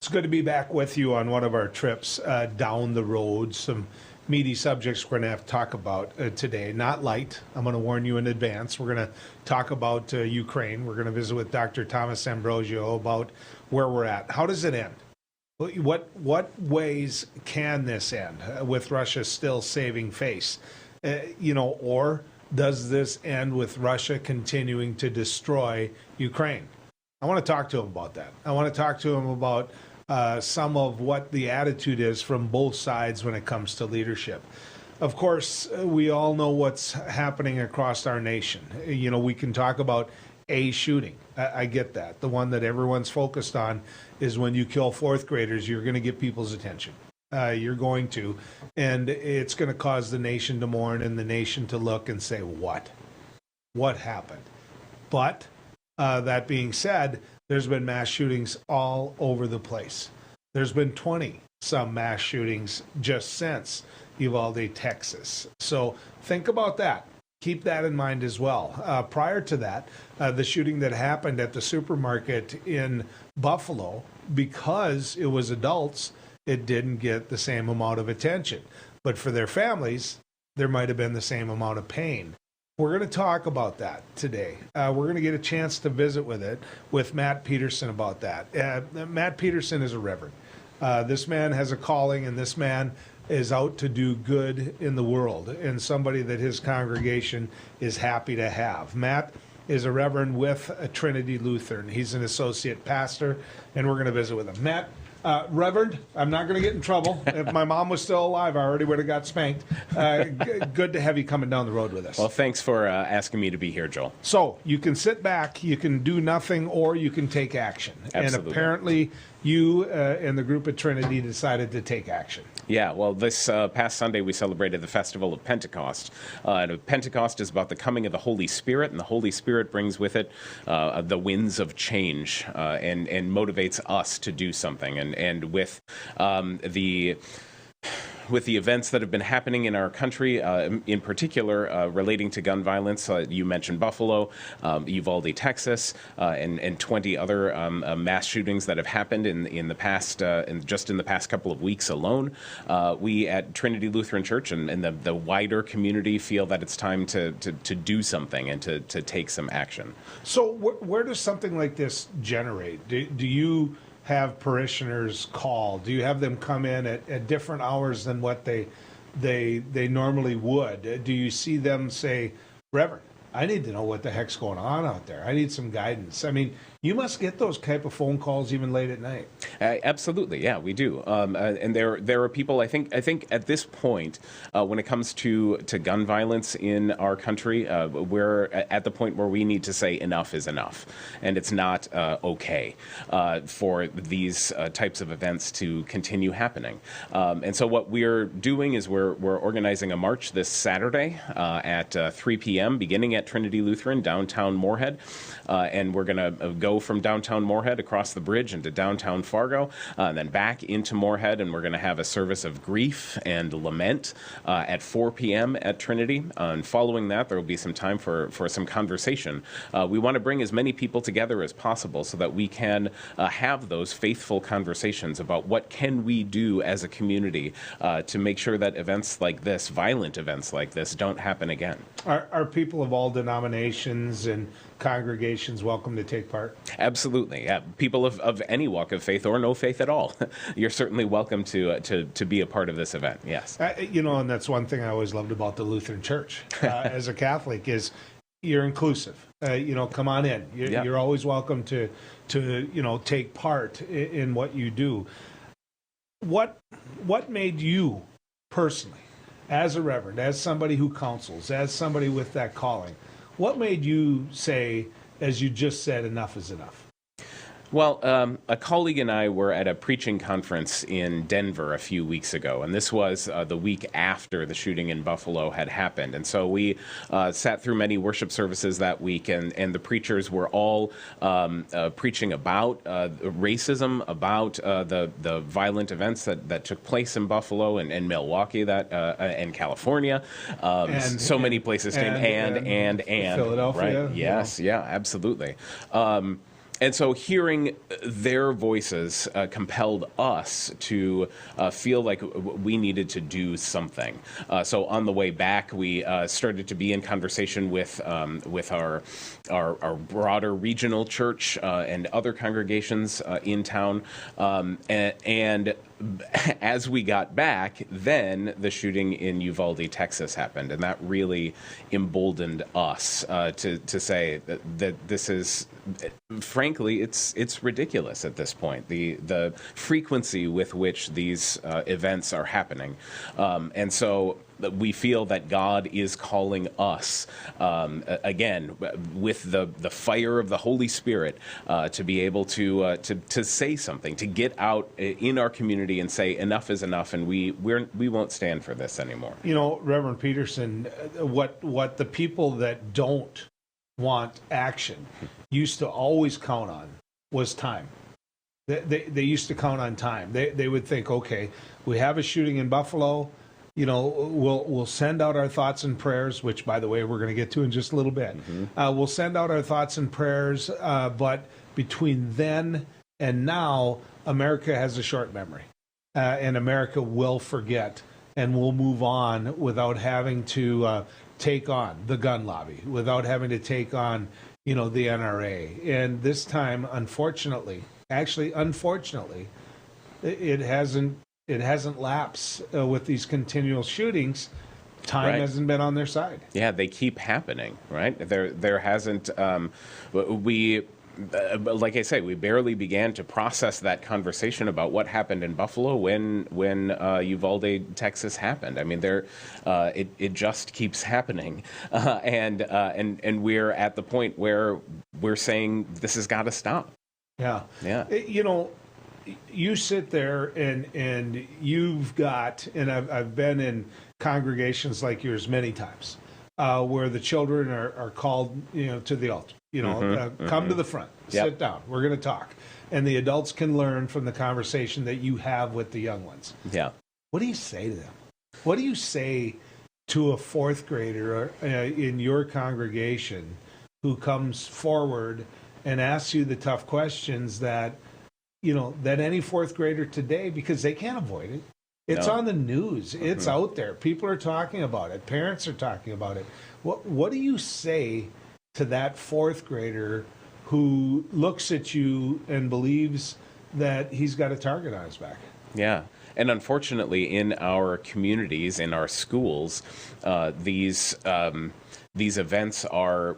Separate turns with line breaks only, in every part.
It's good to be back with you on one of our trips down the road. Some meaty subjects we're going to have to talk about today. Not light. I'm going to warn you in advance. We're going to talk about Ukraine. We're going to visit with Dr. Thomas Ambrosio about where we're at. How does it end? What ways can this end with Russia still saving face? Or does this end with Russia continuing to destroy Ukraine? I want to talk to him about that. I want to talk to him about some of what the attitude is from both sides when it comes to leadership. Of course, we all know what's happening across our nation. We can talk about a shooting. I get that. The one that everyone's focused on is when you kill fourth graders, you're going to get people's attention. You're going to. And it's going to cause the nation to mourn and the nation to look and say, what? What happened? But that being said, there's been mass shootings all over the place. There's been 20 some mass shootings just since Uvalde, Texas. So think about that. Keep that in mind as well. Prior to that, the shooting that happened at the supermarket in Buffalo, because it was adults, it didn't get the same amount of attention. But for their families, there might have been the same amount of pain. We're going to talk about that today. We're going to get a chance to visit with Matt Peterson about that. Matt Peterson is a reverend. This man has a calling, and this man is out to do good in the world, and somebody that his congregation is happy to have. Matt is a reverend with a Trinity Lutheran. He's an associate pastor, and we're going to visit with him. Matt, Reverend, I'm not going to get in trouble. If my mom was still alive, I already would have got spanked. Good to have you coming down the road with us.
Well, thanks for asking me to be here, Joel.
So you can sit back, you can do nothing, or you can take action.
Absolutely.
And apparently you and the group at Trinity decided to take action.
Yeah, well, this past Sunday we celebrated the Festival of Pentecost. Pentecost is about the coming of the Holy Spirit, and the Holy Spirit brings with it the winds of change and motivates us to do something. And with the events that have been happening in our country, in particular relating to gun violence, you mentioned Buffalo, Uvalde, Texas, and 20 other mass shootings that have happened in the past, just in the past couple of weeks alone. We at Trinity Lutheran Church and the wider community feel that it's time to do something and to take some action.
So where does something like this generate? Do you have parishioners call? Do you have them come in at different hours than what they normally would? Do you see them say, Reverend, I need to know what the heck's going on out there. I need some guidance. I mean, you must get those type of phone calls even late at night.
Absolutely, yeah, we do. And there are people. I think at this point, when it comes to gun violence in our country, we're at the point where we need to say enough is enough, and it's not okay for these types of events to continue happening. And so what we're doing is we're organizing a march this Saturday at 3 p.m. beginning at Trinity Lutheran downtown Moorhead, and we're going to go from downtown Moorhead across the bridge into downtown Fargo, and then back into Moorhead, and we're going to have a service of grief and lament at 4 p.m. at Trinity. And following that, there will be some time for some conversation. We want to bring as many people together as possible so that we can have those faithful conversations about what can we do as a community to make sure that events like this, violent events like this, don't happen again.
Are people of all denominations and congregations welcome to take part?
Absolutely, yeah. People of any walk of faith or no faith at all, you're certainly welcome to be a part of this event. Yes,
and that's one thing I always loved about the Lutheran Church as a Catholic is you're inclusive. Come on in. You're always welcome to take part in what you do. What made you personally, as a reverend, as somebody who counsels, as somebody with that calling, what made you say, as you just said, enough is enough?
Well, a colleague and I were at a preaching conference in Denver a few weeks ago, and this was the week after the shooting in Buffalo had happened. And so we sat through many worship services that week, and the preachers were all preaching about racism, about the violent events that took place in Buffalo and Milwaukee and California. So many places came, and
Philadelphia.
right? Yes, yeah, absolutely. And so hearing their voices compelled us to feel like we needed to do something. So on the way back, we started to be in conversation with our broader regional church and other congregations in town. And as we got back, then the shooting in Uvalde, Texas happened, and that really emboldened us to say that this is, frankly, it's ridiculous at this point. The frequency with which these events are happening, and so we feel that God is calling us again with the fire of the Holy Spirit to be able to say something, to get out in our community and say enough is enough, and we won't stand for this anymore.
You know, Reverend Peterson, what the people that don't want action used to always count on was time. They used to count on time. They would think, okay, we have a shooting in Buffalo. You know, we'll send out our thoughts and prayers, which, by the way, we're going to get to in just a little bit. We'll send out our thoughts and prayers, but between then and now, America has a short memory, and America will forget, and we'll move on without having to take on the gun lobby, without having to take on, the NRA. And this time, unfortunately, it hasn't lapsed with these continual shootings. Time
Right.
hasn't been on their side.
Yeah, they keep happening, right? There hasn't. Like I say, we barely began to process that conversation about what happened in Buffalo when Uvalde, Texas happened. I mean, it just keeps happening, and we're at the point where we're saying this has got to stop.
Yeah.
Yeah.
You sit there and you've got, and I've been in congregations like yours many times, where the children are called, to the altar. Come to the front, sit down. We're going to talk, and the adults can learn from the conversation that you have with the young ones.
Yeah.
What do you say to them? What do you say to a fourth grader in your congregation who comes forward and asks you the tough questions that any fourth grader today, because they can't avoid it. It's on the news. It's out there. People are talking about it. Parents are talking about it. What do you say to that fourth grader who looks at you and believes that he's got a target on his back?
Yeah. And unfortunately, in our communities, in our schools, these events are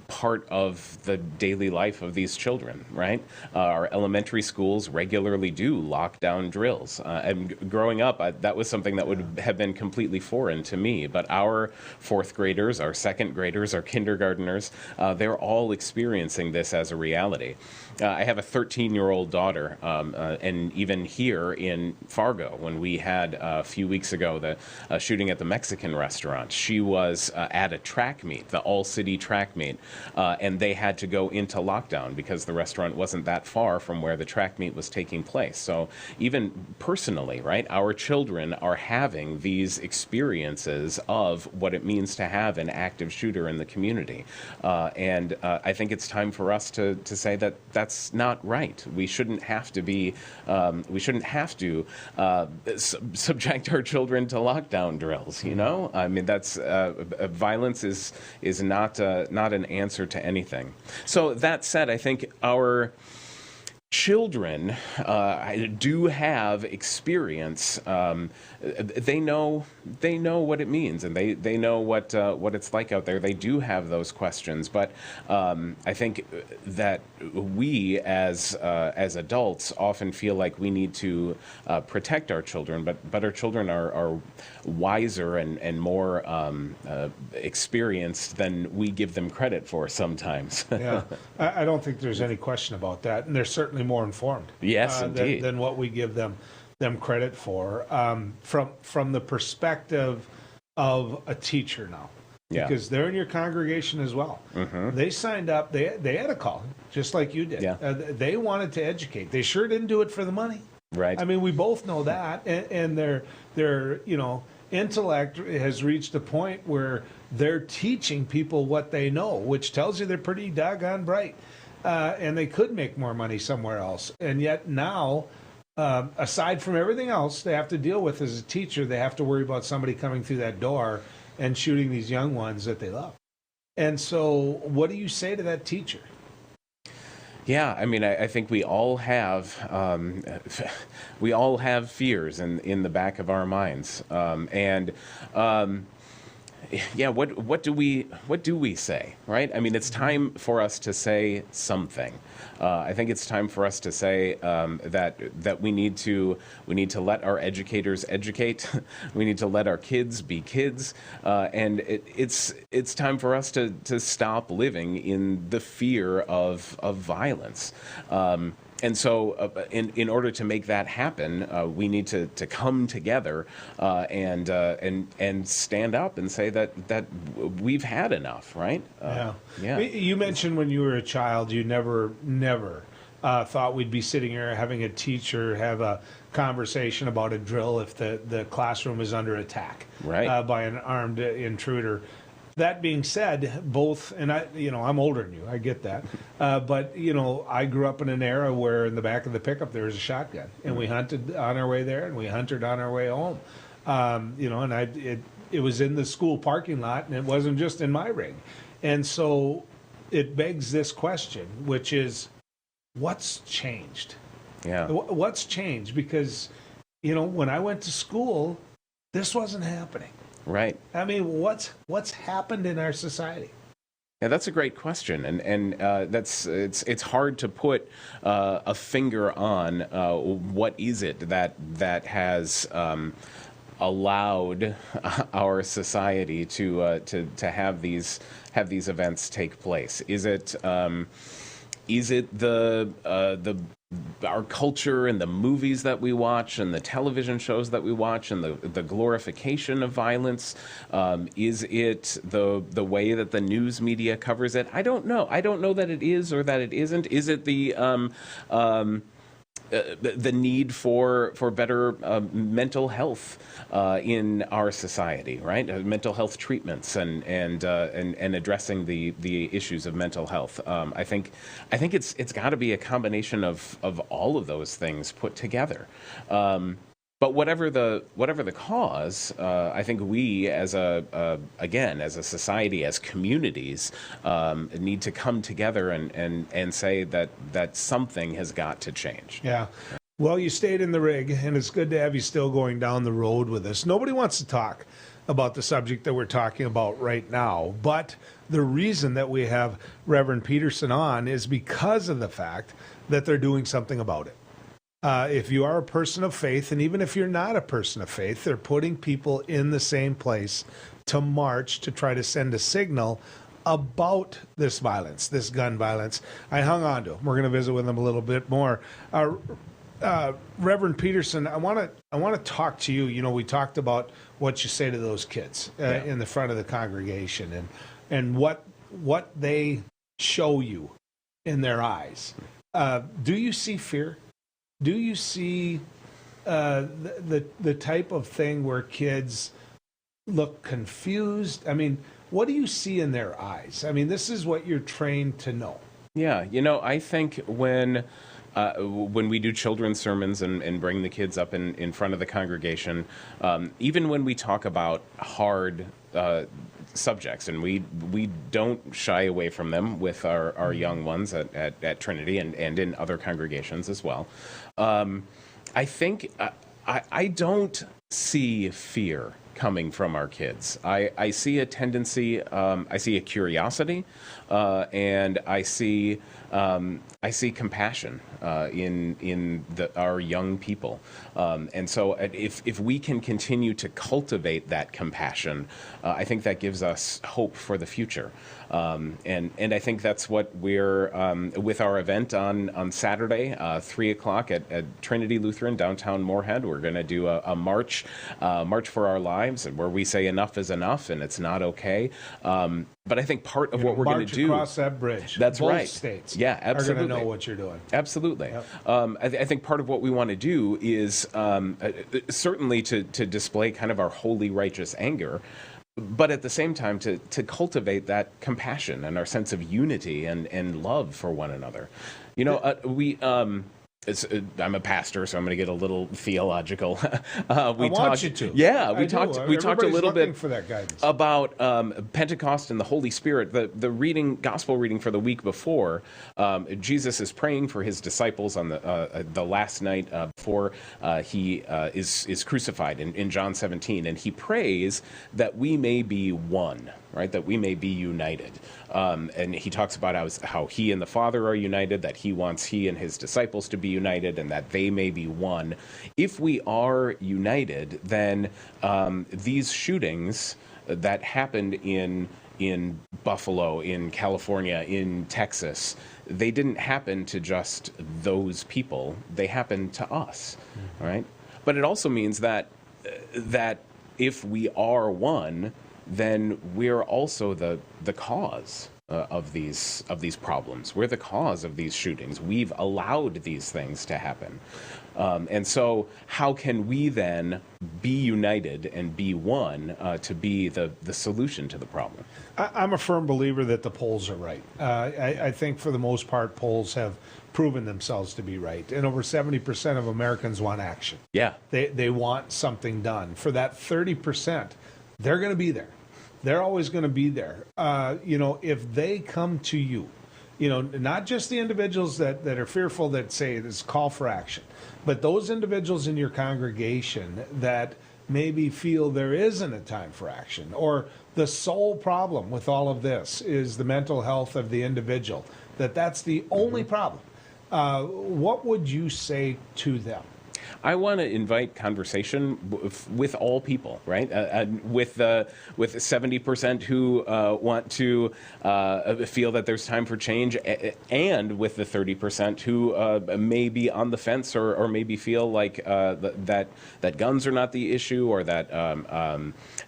part of the daily life of these children, right? Our elementary schools regularly do lockdown drills. And growing up, that was something that would have been completely foreign to me. But our fourth graders, our second graders, our kindergarteners, they're all experiencing this as a reality. I have a 13-year-old daughter, and even here in Fargo, when we had a few weeks ago the shooting at the Mexican restaurant, she was at a track meet, the all-city track meet, and they had to go into lockdown because the restaurant wasn't that far from where the track meet was taking place. So even personally, right, our children are having these experiences of what it means to have an active shooter in the community. And I think it's time for us to say that that's not right. We shouldn't have to be, subject our children to lockdown drills, I mean, that's, violence is not an answer to anything. So that said, I think our children do have experience. They know what it means, and they know what it's like out there. They do have those questions, but I think that we as adults often feel like we need to protect our children, but our children are wiser and more experienced than we give them credit for sometimes.
Yeah, I don't think there's any question about that, and they're certainly more informed.
Yes, indeed.
Than what we give them credit for. From the perspective of a teacher now, because they're in your congregation as well. They signed up. They had a calling, just like you did. They wanted to educate. They sure didn't do it for the money.
Right.
I mean, we both know that, and their intellect has reached a point where they're teaching people what they know, which tells you they're pretty doggone bright. and they could make more money somewhere else. And yet now, aside from everything else they have to deal with as a teacher, they have to worry about somebody coming through that door and shooting these young ones that they love. And so, what do you say to that teacher?
Yeah, I mean, I think we all have fears in the back of our minds, yeah, what do we say, right? I mean, it's time for us to say something. I think it's time for us to say that we need to let our educators educate. We need to let our kids be kids, and it's time for us to stop living in the fear of violence. And so, in order to make that happen, we need to come together and stand up and say that we've had enough, right?
Yeah. You mentioned when you were a child, you never thought we'd be sitting here having a teacher have a conversation about a drill if the classroom is under attack,
right,
by an armed intruder. That being said, both, and I'm older than you, I get that, but I grew up in an era where in the back of the pickup there was a shotgun, and we hunted on our way there, and we hunted on our way home, and it was in the school parking lot, and it wasn't just in my rig, and so it begs this question, which is, what's changed?
Yeah,
what's changed? Because when I went to school, this wasn't happening.
Right.
I mean, what's happened in our society?
Yeah, that's a great question, and it's hard to put a finger on what is it that has allowed our society to have these events take place. Is it our culture and the movies that we watch and the television shows that we watch and the glorification of violence? Is it the way that the news media covers it? I don't know. I don't know that it is or that it isn't. Is it the need for better mental health in our society, right? Mental health treatments and addressing the issues of mental health. I think it's got to be a combination of all of those things put together. But whatever the cause, I think we as a society, as communities, need to come together and say that something has got to change.
Yeah. Well, you stayed in the rig, and it's good to have you still going down the road with us. Nobody wants to talk about the subject that we're talking about right now, but the reason that we have Reverend Peterson on is because of the fact that they're doing something about it. If you are a person of faith, and even if you're not a person of faith, they're putting people in the same place to march to try to send a signal about this violence, this gun violence. I hung on to him. We're going to visit with him a little bit more. Reverend Peterson, I want to talk to you. We talked about what you say to those kids in the front of the congregation, and what they show you in their eyes. Do you see fear? Do you see the type of thing where kids look confused? I mean, what do you see in their eyes? I mean, this is what you're trained to know.
Yeah, I think when we do children's sermons and bring the kids up in front of the congregation, even when we talk about hard subjects, and we don't shy away from them with our young ones at Trinity and in other congregations as well. I think I don't see fear coming from our kids. I see a tendency, I see a curiosity, and I see compassion in our young people, and so if we can continue to cultivate that compassion, I think that gives us hope for the future. And I think that's what we're with our event on Saturday, 3:00 at Trinity Lutheran downtown Moorhead. We're going to do a march for our lives, and where we say enough is enough, and it's not okay. But I think part of what we're going to do
across that bridge.
That's
Both
right.
States,
yeah, absolutely.
Are going to know what you're doing.
Absolutely.
Yep.
I think part of what we want to do is certainly to display kind of our holy righteous anger. but at the same time to cultivate that compassion and our sense of unity and love for one another. I'm a pastor, so I'm going to get a little theological.
We want you to.
Yeah, we talked a little bit
for that guidance
about Pentecost and the Holy Spirit. The gospel reading for the week before, Jesus is praying for his disciples on the last night before he is crucified in John 17, and he prays that we may be one. Right, that we may be united. And he talks about how he and the Father are united, that he wants he and his disciples to be united, and that they may be one. If we are united, then these shootings that happened in Buffalo, in California, in Texas, they didn't happen to just those people. They happened to us, right? But it also means that if we are one, then we're also the cause of these problems. We're the cause of these shootings. We've allowed these things to happen. And so how can we then be united and be one to be the solution to the problem?
I'm a firm believer that the polls are right. I think for the most part, polls have proven themselves to be right. And over 70% of Americans want action.
Yeah.
They want something done. For that 30%, they're going to be there. They're always going to be there. If they come to you, not just the individuals that are fearful that say this call for action, but those individuals in your congregation that maybe feel there isn't a time for action, or the sole problem with all of this is the mental health of the individual, that's the only problem. What would you say to them?
I want to invite conversation with all people, right? With 70% who want to feel that there's time for change, and with the 30% who may be on the fence or maybe feel like that guns are not the issue, or that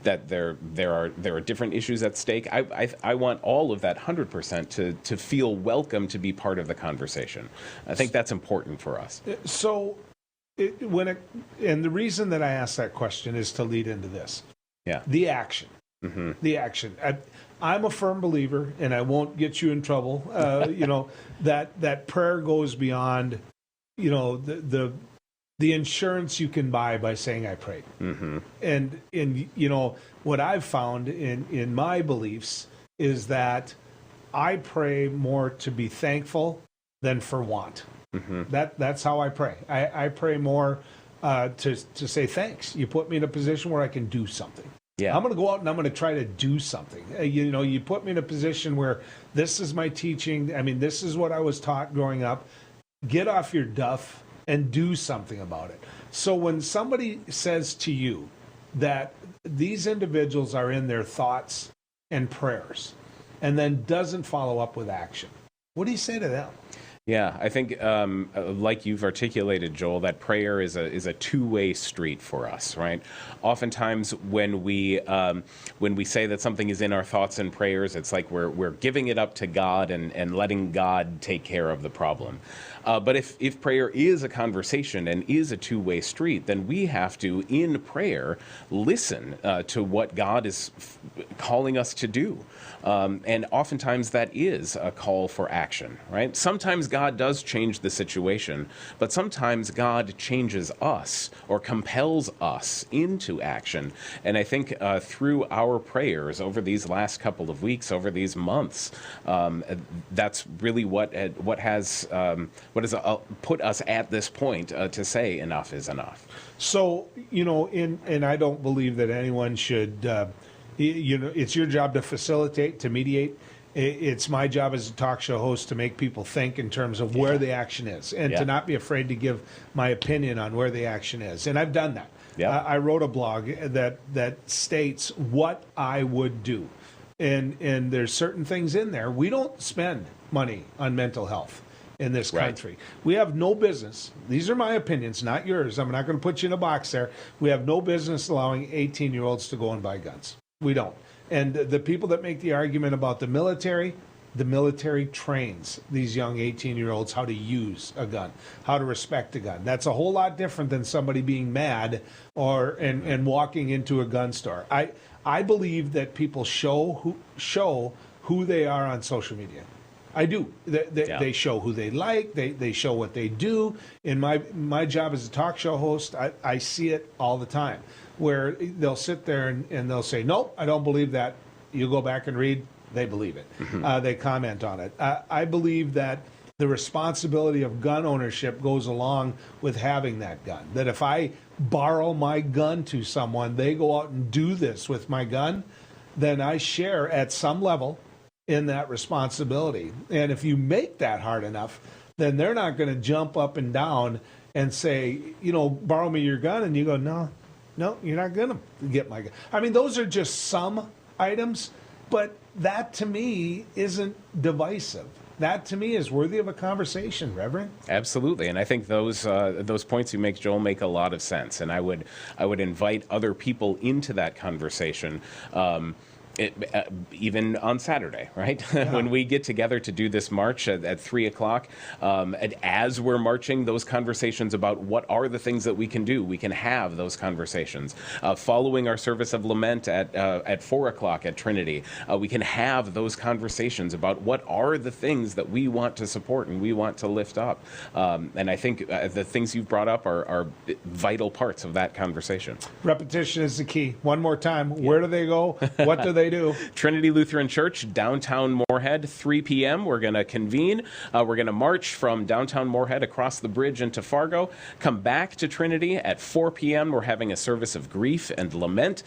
there are different issues at stake. I want all of that 100% to feel welcome to be part of the conversation. I think that's important for us.
So. And the reason that I ask that question is to lead into this.
Yeah.
The action.
Mm-hmm.
The action. I'm a firm believer, and I won't get you in trouble, that prayer goes beyond, the insurance you can buy by saying I prayed.
Mm-hmm.
And what I've found in my beliefs is that I pray more to be thankful than for want.
Mm-hmm.
That's how I pray. I pray more to say thanks. You put me in a position where I can do something.
Yeah.
I'm going to go out and I'm going to try to do something. You put me in a position where this is my teaching. I mean, this is what I was taught growing up. Get off your duff and do something about it. So when somebody says to you that these individuals are in their thoughts and prayers and then doesn't follow up with action, what do you say to them?
Yeah, I think, like you've articulated, Joel, that prayer is a two-way street for us, right? Oftentimes, when we say that something is in our thoughts and prayers, it's like we're giving it up to God and letting God take care of the problem. But if prayer is a conversation and is a two-way street, then we have to, in prayer, listen to what God is calling us to do. And oftentimes that is a call for action, right? Sometimes God does change the situation, but sometimes God changes us or compels us into action. And I think through our prayers over these last couple of weeks, over these months, that's really what has put us at this point to say enough is enough.
So, and I don't believe that anyone should, it's your job to facilitate, to mediate. It's my job as a talk show host to make people think in terms of where the action is, and to not be afraid to give my opinion on where the action is. And I've done that.
Yeah.
I wrote a blog that states what I would do. And there's certain things in there. We don't spend money on mental health in this country. Right. We have no business. These are my opinions, not yours. I'm not going to put you in a box there. We have no business allowing 18-year-olds to go and buy guns. We don't. And the people that make the argument about the military trains these young 18-year-olds how to use a gun, how to respect a gun. That's a whole lot different than somebody being mad and walking into a gun store. I believe that people show who they are on social media. I do. They show who they like. They show what they do. In my job as a talk show host, I see it all the time, where they'll sit there and they'll say, "Nope, I don't believe that." You go back and read. They believe it. They comment on it. I believe that the responsibility of gun ownership goes along with having that gun. That if I borrow my gun to someone, they go out and do this with my gun, then I share at some level in that responsibility. And if you make that hard enough, then they're not going to jump up and down and say, borrow me your gun. And you go, no, you're not going to get my gun. I mean, those are just some items, but that to me isn't divisive. That to me is worthy of a conversation, Reverend.
Absolutely, and I think those points you make, Joel, make a lot of sense. And I would invite other people into that conversation. Even on Saturday, right? Yeah. When we get together to do this march at 3 o'clock, and as we're marching, those conversations about what are the things that we can do, we can have those conversations. Following our service of lament at 4 o'clock at Trinity, we can have those conversations about what are the things that we want to support and we want to lift up. And I think the things you've brought up are vital parts of that conversation.
Repetition is the key. One more time. Yeah. Where do they go? What do they do?
Trinity Lutheran Church, downtown Moorhead, 3 p.m. We're going to convene. We're going to march from downtown Moorhead across the bridge into Fargo, come back to Trinity at 4 p.m. We're having a service of grief and lament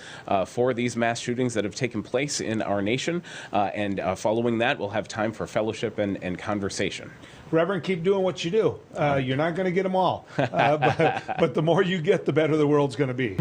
for these mass shootings that have taken place in our nation. And following that, we'll have time for fellowship and conversation.
Reverend, keep doing what you do. You're not going to get them all. But the more you get, the better the world's going to be.